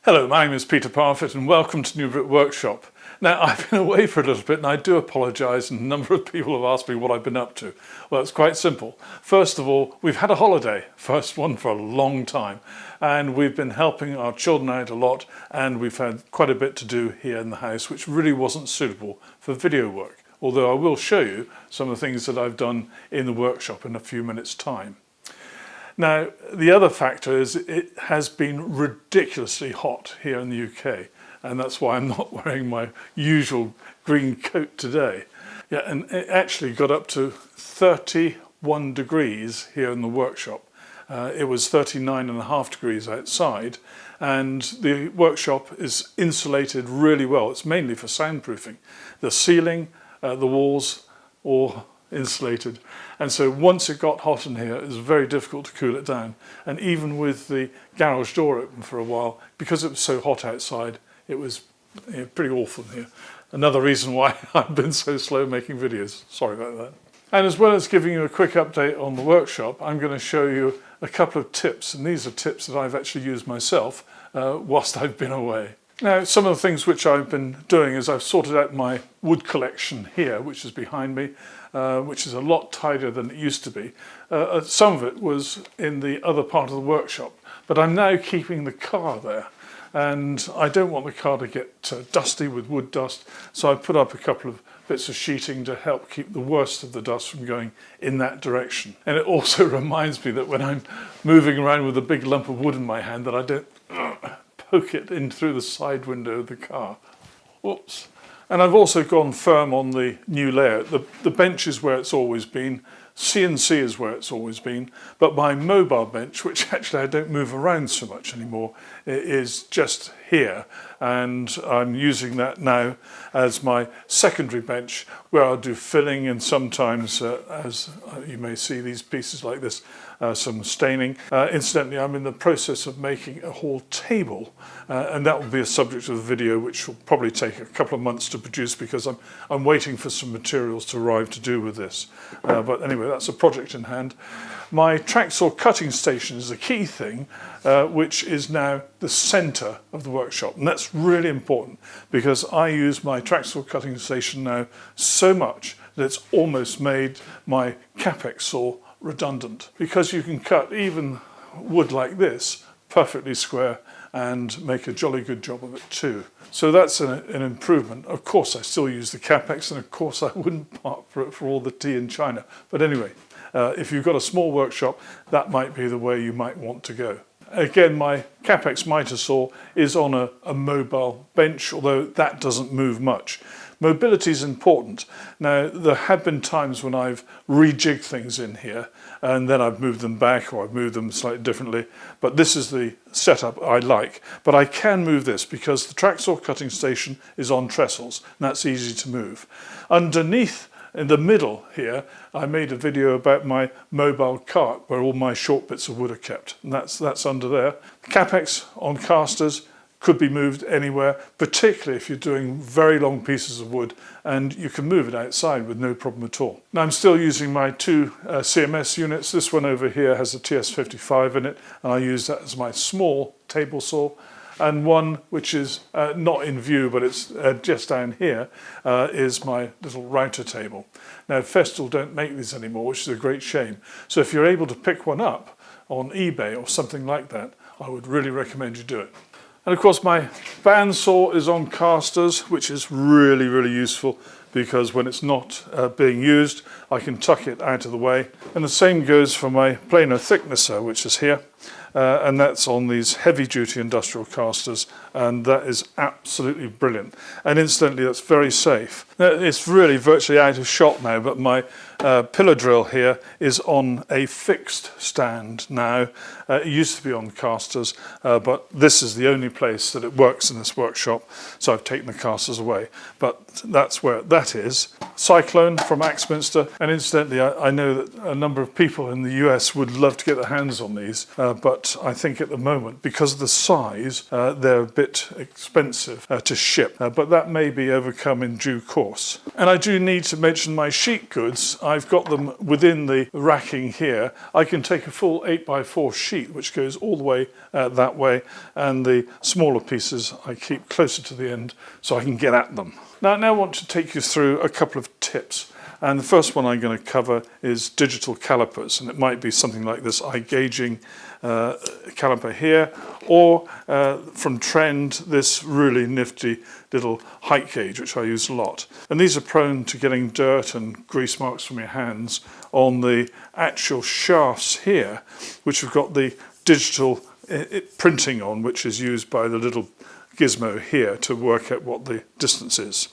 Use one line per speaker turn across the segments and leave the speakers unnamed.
Hello, my name is Peter Parfitt and welcome to New Brick Workshop. Now, I've been away for a little bit and I do apologise, and a number of people have asked me what I've been up to. Well, it's quite simple. First of all, we've had a holiday, first one for a long time, and we've been helping our children out a lot, and we've had quite a bit to do here in the house which really wasn't suitable for video work, although I will show you some of the things that I've done in the workshop in a few minutes' time. Now, the other factor is it has been ridiculously hot here in the UK, and that's why I'm not wearing my usual green coat today. Yeah, and it actually got up to 31 degrees here in the workshop. It was 39.5 degrees outside, and the workshop is insulated really well. It's mainly for soundproofing. The ceiling, the walls, all insulated, and so once it got hot in here it was very difficult to cool it down, and even with the garage door open for a while, because it was so hot outside, it was pretty awful in here. Another reason why I've been so slow making videos, sorry about that. And as well as giving you a quick update on the workshop, I'm going to show you a couple of tips, and these are tips that I've actually used myself whilst I've been away. Now, some of the things which I've been doing is I've sorted out my wood collection here, which is behind me, which is a lot tidier than it used to be. Some of it was in the other part of the workshop, but I'm now keeping the car there, and I don't want the car to get dusty with wood dust, so I put up a couple of bits of sheeting to help keep the worst of the dust from going in that direction. And it also reminds me that when I'm moving around with a big lump of wood in my hand, that I don't poke it in through the side window of the car. Whoops. And I've also gone firm on the new layout. The bench is where it's always been, CNC is where it's always been, but my mobile bench, which actually I don't move around so much anymore, is just here, and I'm using that now as my secondary bench where I'll do filling, and sometimes, as you may see, these pieces like this, some staining. Incidentally, I'm in the process of making a whole table, and that will be a subject of the video which will probably take a couple of months to produce, because I'm waiting for some materials to arrive to do with this. But anyway, that's a project in hand. My track saw cutting station is a key thing, which is now the centre of the workshop, and that's really important because I use my track saw cutting station now so much that it's almost made my capex saw redundant, because you can cut even wood like this perfectly square and make a jolly good job of it too. So that's an improvement. Of course I still use the capex, and of course I wouldn't part for it for all the tea in China, but anyway, if you've got a small workshop, that might be the way you might want to go. Again, my capex miter saw is on a mobile bench, although that doesn't move much. Mobility is important. Now, there have been times when I've rejigged things in here and then I've moved them back, or I've moved them slightly differently, but this is the setup I like. But I can move this because the track saw cutting station is on trestles, and that's easy to move. Underneath, in the middle here, I made a video about my mobile cart where all my short bits of wood are kept, and that's under there. The capex on casters could be moved anywhere, particularly if you're doing very long pieces of wood, and you can move it outside with no problem at all. Now, I'm still using my two CMS units. This one over here has a TS55 in it, and I use that as my small table saw. And one which is not in view, but it's just down here, is my little router table. Now, Festool don't make these anymore, which is a great shame. So if you're able to pick one up on eBay or something like that, I would really recommend you do it. And of course, my bandsaw is on casters, which is really, really useful, because when it's not being used, I can tuck it out of the way. And the same goes for my planer thicknesser, which is here. And that's on these heavy-duty industrial casters, and that is absolutely brilliant. And incidentally, that's very safe. Now, it's really virtually out of shot now, but my pillar drill here is on a fixed stand now. It used to be on casters, but this is the only place that it works in this workshop, so I've taken the casters away. But that's where that is. Cyclone from Axminster, and incidentally I know that a number of people in the US would love to get their hands on these, but I think at the moment, because of the size, they're a bit expensive to ship, but that may be overcome in due course. And I do need to mention my sheet goods. I've got them within the racking here. I can take a full 8x4 sheet which goes all the way that way, and the smaller pieces I keep closer to the end so I can get at them. Now I want to take you through a couple of tips, and the first one I'm going to cover is digital calipers, and it might be something like this eye gauging caliper here, or from Trend this really nifty little height gauge which I use a lot. And these are prone to getting dirt and grease marks from your hands on the actual shafts here, which have got the digital printing on, which is used by the little gizmo here to work out what the distance is.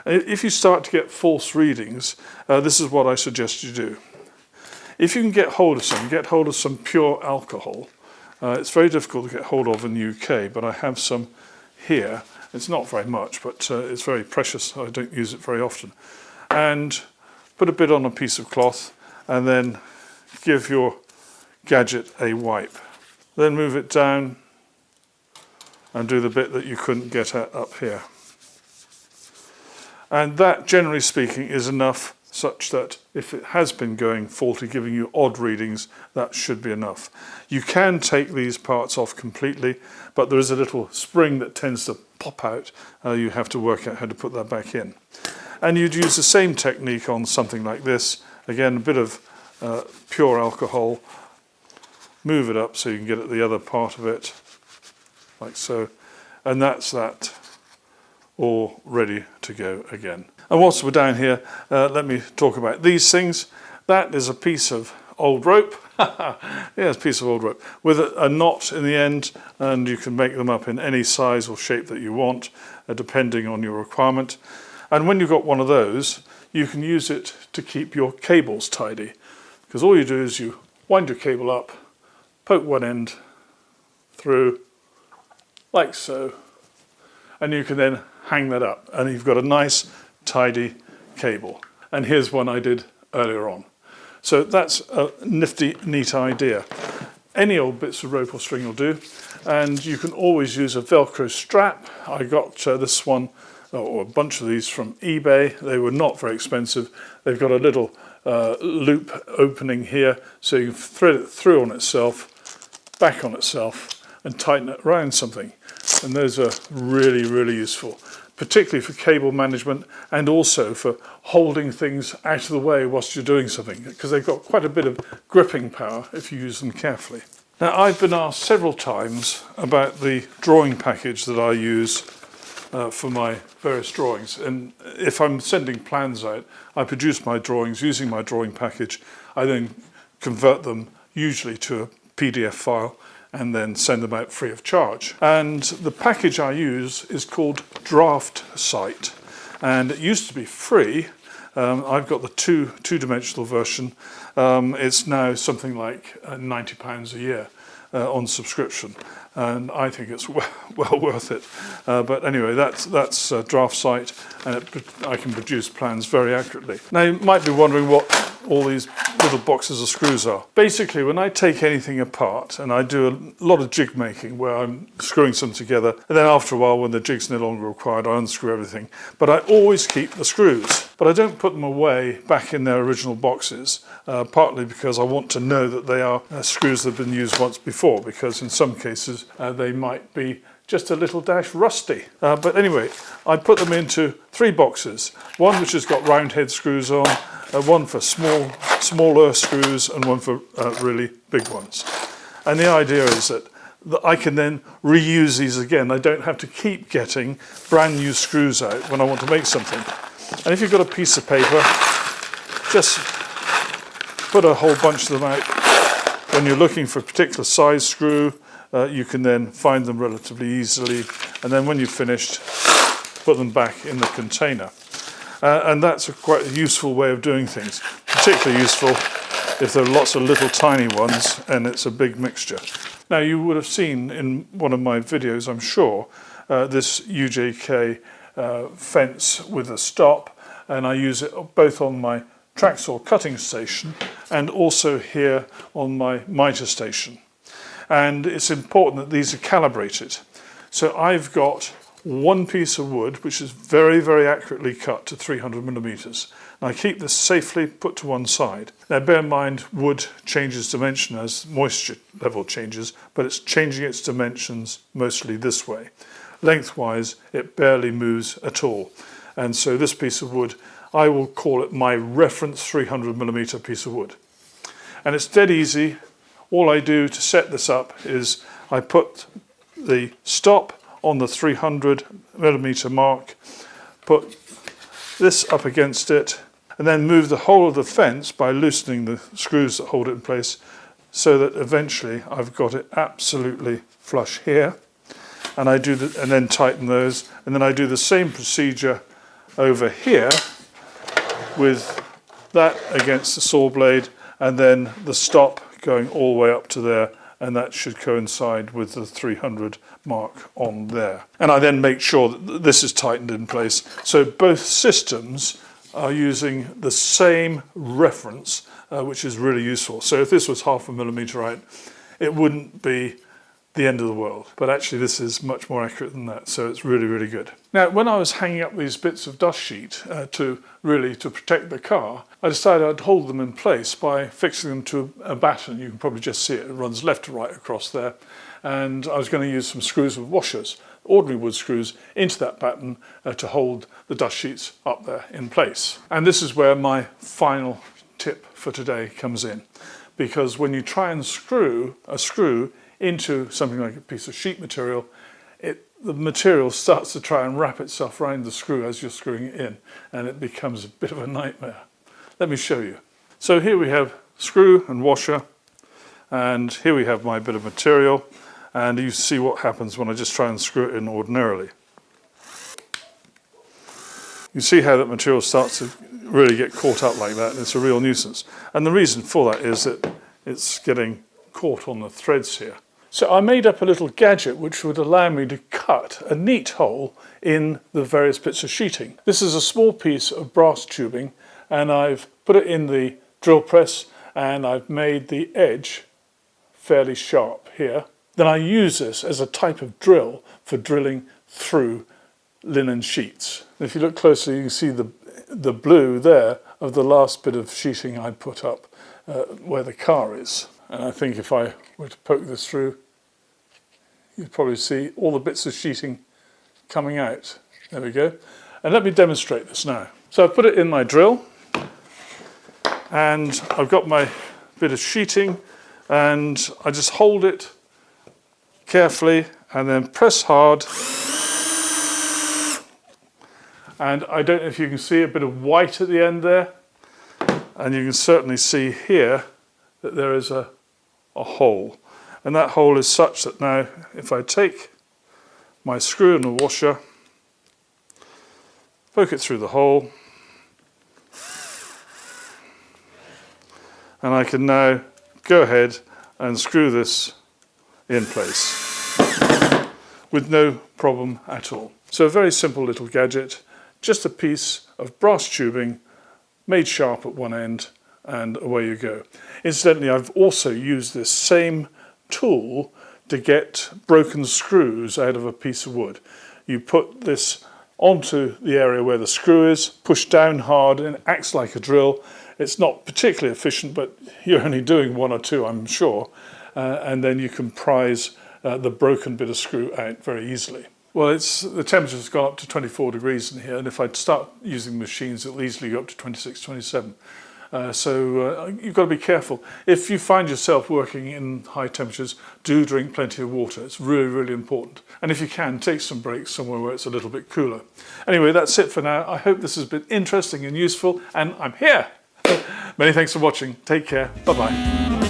If you start to get false readings, this is what I suggest you do. If you can get hold of some pure alcohol. It's very difficult to get hold of in the UK, but I have some here. It's not very much, but it's very precious, so I don't use it very often. And put a bit on a piece of cloth, and then give your gadget a wipe. Then move it down and do the bit that you couldn't get at up here. And that, generally speaking, is enough such that if it has been going faulty, giving you odd readings, that should be enough. You can take these parts off completely, but there is a little spring that tends to pop out. You have to work out how to put that back in. And you'd use the same technique on something like this. Again, a bit of pure alcohol. Move it up so you can get at the other part of it, like so. And that's that, all ready to go again. And whilst we're down here, let me talk about these things. That is a piece of old rope. Yeah, it's a piece of old rope with a knot in the end, and you can make them up in any size or shape that you want, depending on your requirement. And when you've got one of those, you can use it to keep your cables tidy, because all you do is you wind your cable up, poke one end through, like so, and you can then hang that up, and you've got a nice tidy cable. And here's one I did earlier on. So that's a nifty, neat idea. Any old bits of rope or string will do, and you can always use a Velcro strap. I got this one, or a bunch of these, from eBay. They were not very expensive. They've got a little loop opening here, so you can thread it through on itself, back on itself, and tighten it around something. And those are really, really useful, particularly for cable management and also for holding things out of the way whilst you're doing something, because they've got quite a bit of gripping power if you use them carefully. Now, I've been asked several times about the drawing package that I use for my various drawings, and if I'm sending plans out, I produce my drawings using my drawing package. I then convert them usually to a PDF file and then send them out free of charge. And the package I use is called Draft Site, and it used to be free. I've got the two-dimensional version. It's now something like £90 a year on subscription, and I think it's well worth it. But anyway, that's Draft Site, and I can produce plans very accurately. Now you might be wondering what all these little boxes of screws are. Basically, when I take anything apart, and I do a lot of jig making where I'm screwing some together, and then after a while when the jig's no longer required, I unscrew everything. But I always keep the screws. But I don't put them away back in their original boxes, partly because I want to know that they are screws that have been used once before, because in some cases they might be just a little dash rusty. But anyway, I put them into 3 boxes. One which has got round head screws on, one for smaller screws, and one for really big ones. And the idea is that I can then reuse these again. I don't have to keep getting brand new screws out when I want to make something. And if you've got a piece of paper, just put a whole bunch of them out. When you're looking for a particular size screw, you can then find them relatively easily, and then when you've finished, put them back in the container. And that's quite a useful way of doing things, particularly useful if there are lots of little tiny ones and it's a big mixture. Now, you would have seen in one of my videos, I'm sure, this UJK fence with a stop. and I use it both on my track saw cutting station and also here on my mitre station. And it's important that these are calibrated. So I've got one piece of wood which is very, very accurately cut to 300 millimeters. And I keep this safely put to one side. Now bear in mind, wood changes dimension as moisture level changes, but it's changing its dimensions mostly this way. Lengthwise, it barely moves at all. And so this piece of wood, I will call it my reference 300 millimeter piece of wood. And it's dead easy. All I do to set this up is I put the stop on the 300 millimeter mark, put this up against it, and then move the whole of the fence by loosening the screws that hold it in place, so that eventually I've got it absolutely flush here. And I do and then tighten those, and then I do the same procedure over here with that against the saw blade, and then the stop going all the way up to there, and that should coincide with the 300 mark on there. And I then make sure that this is tightened in place. So both systems are using the same reference, which is really useful. So if this was 0.5 millimeter out, it wouldn't be the end of the world. But actually this is much more accurate than that, so it's really, really good. Now, when I was hanging up these bits of dust sheet to protect the car, I decided I'd hold them in place by fixing them to a batten. You can probably just see it runs left to right across there. And I was going to use some screws with washers, ordinary wood screws, into that batten to hold the dust sheets up there in place. And this is where my final tip for today comes in. Because when you try and screw a screw into something like a piece of sheet material, the material starts to try and wrap itself around the screw as you're screwing it in, and it becomes a bit of a nightmare. Let me show you. So here we have screw and washer, and here we have my bit of material, and you see what happens when I just try and screw it in ordinarily. You see how that material starts to really get caught up like that, and it's a real nuisance. And the reason for that is that it's getting caught on the threads here. So I made up a little gadget which would allow me to cut a neat hole in the various bits of sheeting. This is a small piece of brass tubing, and I've put it in the drill press, and I've made the edge fairly sharp here. Then I use this as a type of drill for drilling through linen sheets. If you look closely, you can see the blue there of the last bit of sheeting I put up where the car is. And I think if I were to poke this through, you'd probably see all the bits of sheeting coming out. There we go. And let me demonstrate this now. So I've put it in my drill, and I've got my bit of sheeting, and I just hold it carefully and then press hard. And I don't know if you can see a bit of white at the end there, and you can certainly see here that there is a hole. And that hole is such that now if I take my screw and a washer, poke it through the hole, and I can now go ahead and screw this in place with no problem at all. So a very simple little gadget, just a piece of brass tubing made sharp at one end, and away you go. Incidentally, I've also used this same tool to get broken screws out of a piece of wood. You put this onto the area where the screw is, push down hard, and it acts like a drill. It's not particularly efficient, but you're only doing one or two, I'm sure, and then you can prise the broken bit of screw out very easily. Well, the temperature's gone up to 24 degrees in here, and if I start using machines, it'll easily go up to 26, 27. So you've got to be careful. If you find yourself working in high temperatures, do drink plenty of water. It's really, really important. And if you can, take some breaks somewhere where it's a little bit cooler. Anyway, that's it for now. I hope this has been interesting and useful, and I'm here. Many thanks for watching. Take care. Bye-bye.